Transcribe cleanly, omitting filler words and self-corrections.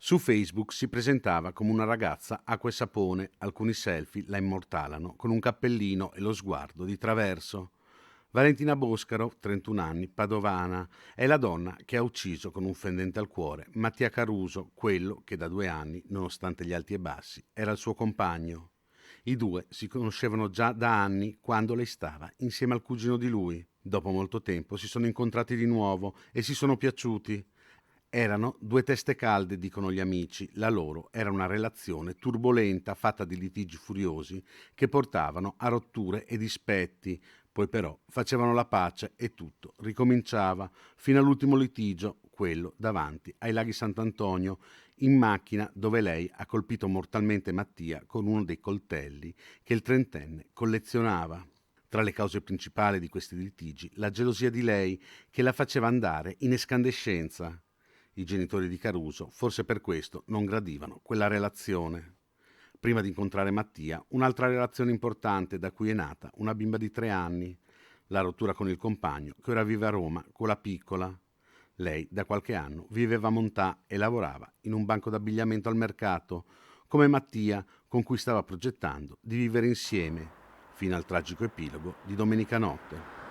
Su Facebook si presentava come una ragazza acqua e sapone, alcuni selfie la immortalano con un cappellino e lo sguardo di traverso. Valentina Boscaro, 31 anni, padovana, è la donna che ha ucciso con un fendente al cuore Mattia Caruso, quello che da 2 anni, nonostante gli alti e bassi, era il suo compagno. I due si conoscevano già da anni quando lei stava insieme al cugino di lui. Dopo molto tempo si sono incontrati di nuovo e si sono piaciuti. Erano due teste calde, dicono gli amici. La loro era una relazione turbolenta, fatta di litigi furiosi che portavano a rotture e dispetti. Poi però facevano la pace e tutto ricominciava, fino all'ultimo litigio, quello davanti ai laghi Sant'Antonio, in macchina, dove lei ha colpito mortalmente Mattia con uno dei coltelli che il trentenne collezionava. Tra le cause principali di questi litigi, la gelosia di lei che la faceva andare in escandescenza. I genitori di Caruso, forse per questo, non gradivano quella relazione. Prima di incontrare Mattia, un'altra relazione importante da cui è nata una bimba di 3 anni, la rottura con il compagno che ora vive a Roma con la piccola. Lei da qualche anno viveva a Montà e lavorava in un banco d'abbigliamento al mercato, come Mattia, con cui stava progettando di vivere insieme, fino al tragico epilogo di domenica notte.